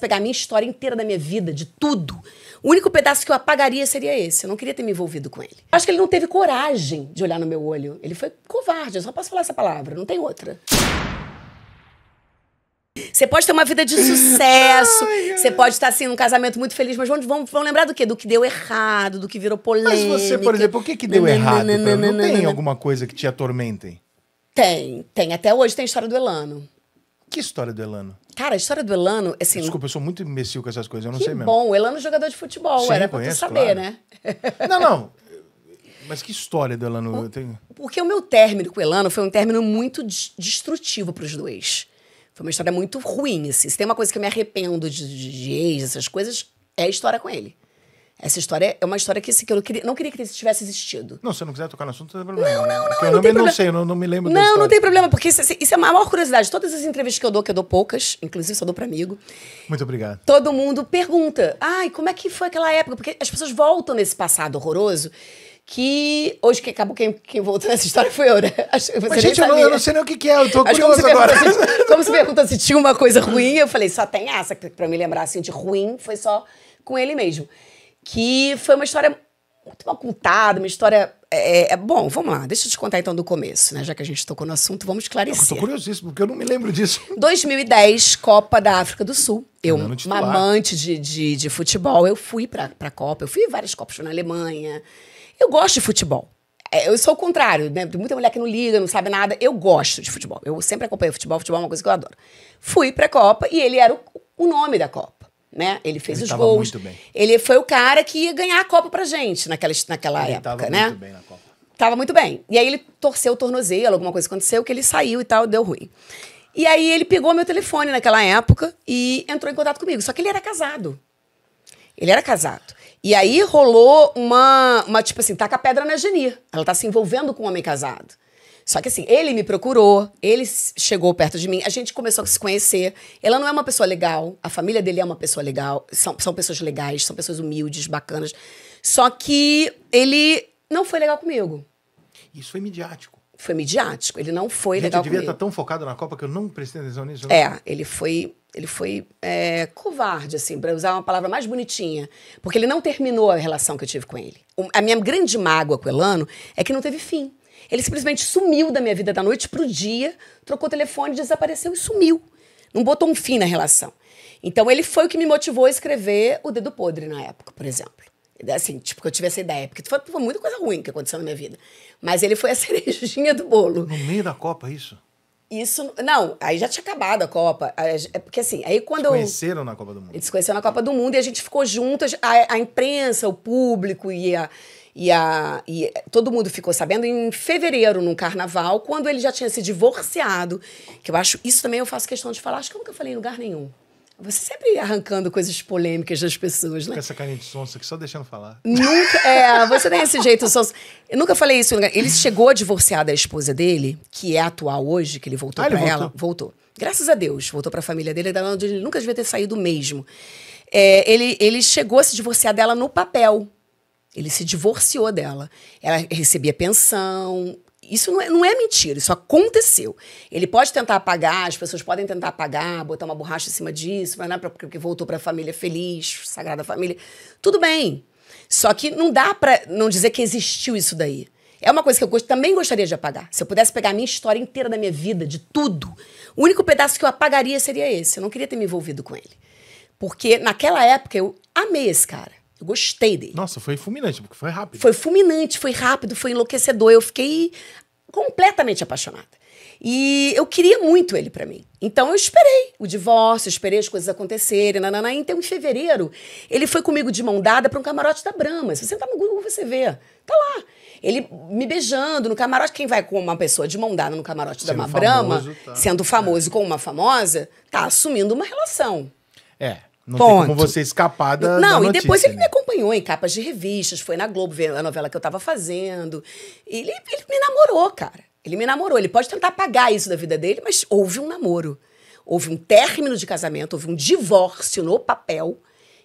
pegar a minha história inteira da minha vida, de tudo, o único pedaço que eu apagaria seria esse. Eu não queria ter me envolvido com ele. Acho que ele não teve coragem de olhar no meu olho. Ele foi covarde, eu só posso falar essa palavra, não tem outra. Você pode ter uma vida de sucesso, você pode estar, assim, num casamento muito feliz, mas vamos lembrar do quê? Do que deu errado, do que virou polêmica. Mas você, por exemplo, o que deu errado? Não tem alguma coisa que te atormentem? Tem. Até hoje tem a história do Elano. Que história do Elano? Cara, a história do Elano, assim... Desculpa, eu sou muito imbecil com essas coisas, eu não sei mesmo. Que bom, o Elano é jogador de futebol, Sim, era pra tu saber, claro. né? Não. Mas que história do Elano? Porque o meu término com o Elano foi um término muito destrutivo pros dois. Foi uma história muito ruim, assim. Se tem uma coisa que eu me arrependo de ex, essas coisas, é a história com ele. Essa história é uma história que, assim, que eu não queria que ele tivesse existido. Não, se você não quiser tocar no assunto, não tem problema. Não, eu tem não sei, eu não me lembro da história. história. Não tem problema, porque isso é a maior curiosidade. Todas as entrevistas que eu dou poucas, inclusive só dou pra amigo. Muito obrigado. Todo mundo pergunta, como é que foi aquela época? Porque as pessoas voltam nesse passado horroroso, que hoje que acabou quem voltou nessa história foi eu, né? Mas, gente, eu não sei nem o que é, eu tô curioso agora. Como você perguntou se tinha uma coisa ruim, eu falei, só tem essa, pra me lembrar, assim, de ruim, foi só com ele mesmo. Que foi uma história muito mal contada, uma história... Bom, vamos lá, deixa eu te contar então do começo, né? Já que a gente tocou no assunto, vamos esclarecer. Eu tô curiosíssimo, porque eu não me lembro disso. 2010, Copa da África do Sul. Eu, uma amante de futebol, eu fui pra Copa, eu fui em várias Copas, fui na Alemanha. Eu gosto de futebol. Eu sou o contrário, né? Tem muita mulher que não liga, não sabe nada. Eu gosto de futebol. Eu sempre acompanho futebol. Futebol é uma coisa que eu adoro. Fui pra Copa e ele era o nome da Copa, né? Ele fez os gols. Muito bem. Ele foi o cara que ia ganhar a Copa pra gente naquela época, né? Tava muito bem na Copa. Tava muito bem. E aí ele torceu o tornozelo, alguma coisa aconteceu, que ele saiu e tal, deu ruim. E aí ele pegou meu telefone naquela época e entrou em contato comigo. Só que ele era casado. Ele era casado. E aí rolou uma tipo assim, taca a pedra na Geni. Ela tá se envolvendo com um homem casado. Só que assim, ele me procurou, ele chegou perto de mim, a gente começou a se conhecer. Ela não é uma pessoa legal, a família dele é uma pessoa legal, são pessoas legais, são pessoas humildes, bacanas. Só que ele não foi legal comigo. Isso foi midiático. Foi midiático, ele não foi Gente, legal eu devia comigo. estar tão focado na Copa que eu não prestei atenção nisso. Né? Ele foi covarde, assim, para usar uma palavra mais bonitinha. Porque ele não terminou a relação que eu tive com ele. A minha grande mágoa com o Elano é que não teve fim. Ele simplesmente sumiu da minha vida da noite pro dia, trocou o telefone, desapareceu e sumiu. Não botou um fim na relação. Então ele foi o que me motivou a escrever O Dedo Podre na época, por exemplo. Assim, tipo, que eu tive essa ideia. Porque foi muita coisa ruim que aconteceu na minha vida. Mas ele foi a cerejinha do bolo. No meio da Copa, isso? Isso, não, aí já tinha acabado a Copa. É porque assim, aí quando se conheceram na Copa do Mundo. Eles se conheceram na Copa do Mundo e a gente ficou juntas, a imprensa, o público e todo mundo ficou sabendo em fevereiro, num carnaval, quando ele já tinha se divorciado. Que eu acho, isso também eu faço questão de falar, acho que eu nunca falei em lugar nenhum. Você sempre arrancando coisas polêmicas das pessoas, né? Com essa carinha de sonsa aqui, só deixando falar. Nunca, você tem esse jeito sonsa. Eu nunca falei isso em lugar. Ele chegou a divorciar da esposa dele, que é atual hoje, que ele voltou pra ela. Voltou. Graças a Deus, voltou pra família dele, onde ele nunca devia ter saído mesmo. Ele chegou a se divorciar dela no papel. Ele se divorciou dela. Ela recebia pensão. Isso não é mentira, isso aconteceu. Ele pode tentar apagar, as pessoas podem tentar apagar, botar uma borracha em cima disso, mas não é porque voltou para a família feliz, Sagrada Família. Tudo bem. Só que não dá para não dizer que existiu isso daí. É uma coisa que eu também gostaria de apagar. Se eu pudesse pegar a minha história inteira da minha vida, de tudo, o único pedaço que eu apagaria seria esse. Eu não queria ter me envolvido com ele. Porque naquela época eu amei esse cara. Eu gostei dele. Nossa, foi fulminante, porque foi rápido. Foi fulminante, foi rápido, foi enlouquecedor. Eu fiquei completamente apaixonada. E eu queria muito ele pra mim. Então eu esperei o divórcio, esperei as coisas acontecerem. Nanana. Então, em fevereiro, ele foi comigo de mão dada pra um camarote da Brahma. Se você entrar no Google, você vê. Tá lá. Ele me beijando no camarote. Quem vai com uma pessoa de mão dada no camarote da Brahma, sendo famoso com uma famosa, tá assumindo uma relação. Não tem como você escapar da notícia, e depois ele né? me acompanhou em capas de revistas, foi na Globo ver a novela que eu tava fazendo. Ele me namorou, cara. Ele me namorou. Ele pode tentar apagar isso da vida dele, mas houve um namoro. Houve um término de casamento, houve um divórcio no papel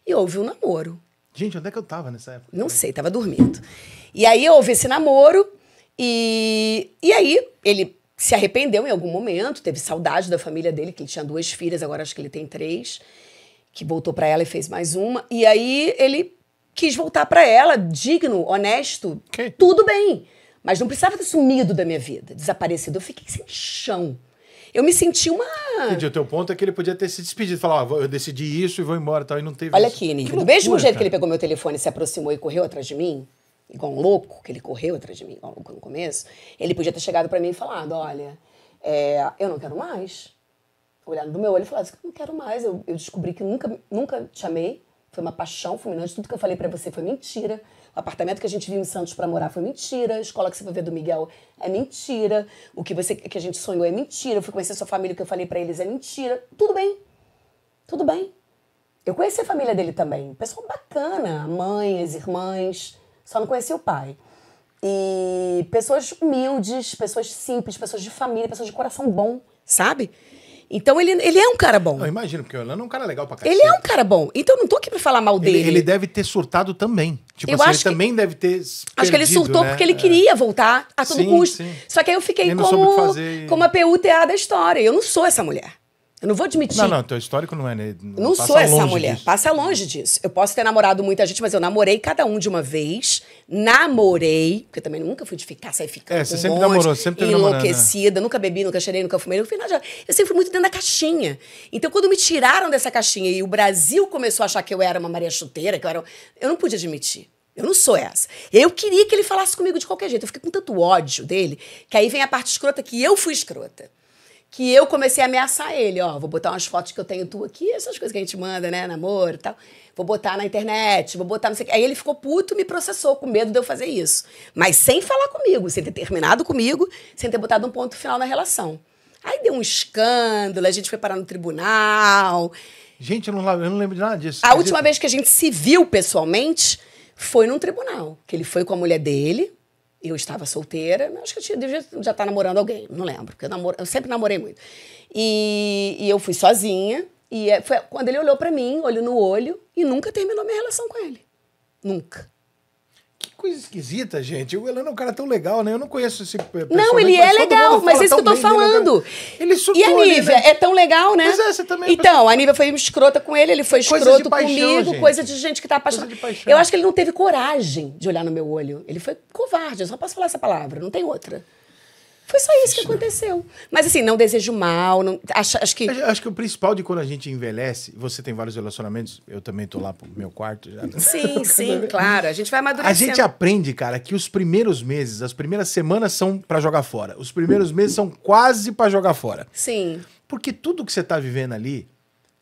e houve um namoro. Gente, onde é que eu tava nessa época? Não sei, tava dormindo. E aí houve esse namoro e aí ele se arrependeu em algum momento, teve saudade da família dele, que ele tinha 2 filhas, agora acho que ele tem 3. que voltou pra ela e fez mais uma. E aí ele quis voltar pra ela, digno, honesto, tudo bem. Mas não precisava ter sumido da minha vida, desaparecido. Eu fiquei sem chão. Eu me senti uma... Entendi, o teu ponto é que ele podia ter se despedido, falar, eu decidi isso e vou embora, tal, e não teve Olha isso. aqui, Nível, do mesmo jeito que ele pegou meu telefone, se aproximou e correu atrás de mim, igual um louco, que ele correu atrás de mim, igual um louco no começo, ele podia ter chegado pra mim e falado, olha, eu não quero mais. Olhando no meu olho e falado, eu não quero mais, eu descobri que nunca te amei, foi uma paixão fulminante, tudo que eu falei pra você foi mentira. O apartamento que a gente viu em Santos pra morar foi mentira. A escola que você foi ver do Miguel é mentira. O que a gente sonhou é mentira. Eu fui conhecer sua família, o que eu falei pra eles é mentira. Tudo bem. Tudo bem. Eu conheci a família dele também. Pessoal bacana. A mãe, as irmãs. Só não conheci o pai. E pessoas humildes, pessoas simples, pessoas de família, pessoas de coração bom, sabe? Então ele é um cara bom. Eu imagino, porque o Orlando é um cara legal pra cacete. Ele é um cara bom. Então eu não tô aqui pra falar mal dele. Ele deve ter surtado também. Tipo assim, ele também deve ter acho que ele surtou, né? Porque ele queria voltar a todo custo. Sim. Só que aí eu fiquei como a PUTA da história. Eu não sou essa mulher. Eu não vou admitir. Não, teu histórico não é... Não sou essa mulher. Disso. Passa longe disso. Eu posso ter namorado muita gente, mas eu namorei cada um de uma vez. Namorei, porque também nunca fui de sair ficando você sempre namorou, sempre teve enlouquecida. Nunca bebi, nunca cheirei, nunca fumei. Eu sempre fui muito dentro da caixinha. Então, quando me tiraram dessa caixinha e o Brasil começou a achar que eu era uma Maria Chuteira, eu não pude admitir. Eu não sou essa. Eu queria que ele falasse comigo de qualquer jeito. Eu fiquei com tanto ódio dele, que aí vem a parte escrota, que eu fui escrota. Que eu comecei a ameaçar ele, vou botar umas fotos que eu tenho tu aqui, essas coisas que a gente manda, né, namoro e tal. Vou botar na internet, vou botar não sei o quê. Aí ele ficou puto e me processou com medo de eu fazer isso. Mas sem falar comigo, sem ter terminado comigo, sem ter botado um ponto final na relação. Aí deu um escândalo, a gente foi parar no tribunal. Gente, eu não lembro de nada disso. A última vez que a gente se viu pessoalmente foi num tribunal, que ele foi com a mulher dele. Eu estava solteira, acho que eu devia já estar namorando alguém, não lembro, porque eu sempre namorei muito. E eu fui sozinha, e foi quando ele olhou pra mim, olho no olho, e nunca terminou minha relação com ele. Nunca. Que coisa esquisita, gente. O Elano é um cara tão legal, né? Eu não conheço esse pessoal. Não, ele é legal, mas é isso que eu tô falando. Ele e a Nívia é tão legal, né? Mas você também... Então, a Nívia foi escrota com ele foi escroto comigo, coisa de gente que tá apaixonada. Eu acho que ele não teve coragem de olhar no meu olho. Ele foi covarde, eu só posso falar essa palavra, não tem outra. Foi só isso que aconteceu. Mas assim, não desejo mal, acho que... Acho que o principal de quando a gente envelhece, você tem vários relacionamentos, eu também tô lá pro meu quarto já. Sim, claro, a gente vai amadurecendo. A gente aprende, cara, que os primeiros meses, as primeiras semanas são pra jogar fora. Os primeiros meses são quase pra jogar fora. Sim. Porque tudo que você tá vivendo ali,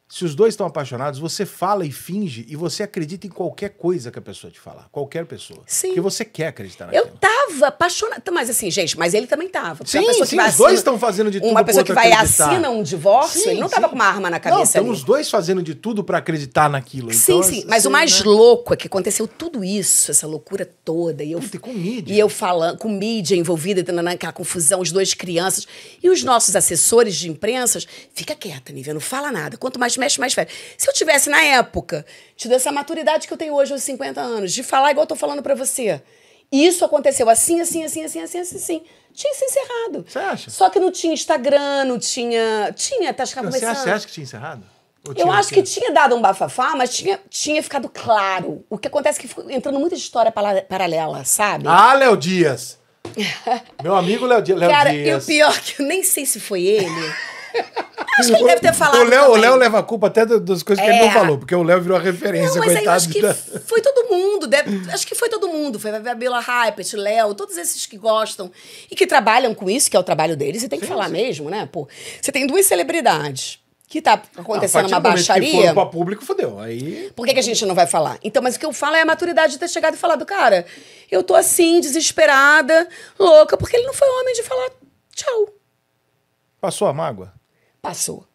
se os dois estão apaixonados, você fala e finge e você acredita em qualquer coisa que a pessoa te falar. Qualquer pessoa. Sim. Porque você quer acreditar naquilo. Eu tava apaixonada. Mas assim, gente, mas ele também tava. Sim, os dois estão fazendo de tudo. Uma pessoa que vai e assina um divórcio, ele não tava com uma arma na cabeça. Não, estão os dois fazendo de tudo pra acreditar naquilo. Sim, então, mas o mais louco é que aconteceu tudo isso, essa loucura toda. E com mídia. E eu falando, com mídia envolvida, naquela confusão, os dois crianças. E os nossos assessores de imprensa, fica quieta, Nívia, não fala nada. Quanto mais mexe, mais fere. Se eu tivesse, na época, tido essa maturidade que eu tenho hoje, aos 50 anos, de falar igual eu tô falando pra você, isso aconteceu assim, tinha se encerrado. Você acha? Só que não tinha Instagram, não tinha... Tinha, tá começando. Você acha que tinha encerrado? Eu acho que tinha dado um bafafá, mas tinha ficado claro. O que acontece é que ficou entrando muita história paralela, sabe? Ah, Léo Dias! Meu amigo Léo Dias. Cara, e o pior que eu nem sei se foi ele... Acho que ele deve ter falado. O Léo leva a culpa até das coisas que ele não falou, porque o Léo virou a referência, não, mas coitado. Aí eu acho que foi todo mundo. Acho que foi todo mundo. Foi a Bela Hypert, Léo, todos esses que gostam e que trabalham com isso, que é o trabalho deles, e tem que falar mesmo, né? Pô, você tem duas celebridades que tá acontecendo uma baixaria. Se for pra público, fodeu. Aí... Por que a gente não vai falar? Então, mas o que eu falo é a maturidade de ter chegado e falado, cara, eu tô assim, desesperada, louca, porque ele não foi homem de falar tchau. Passou a mágoa? Passou.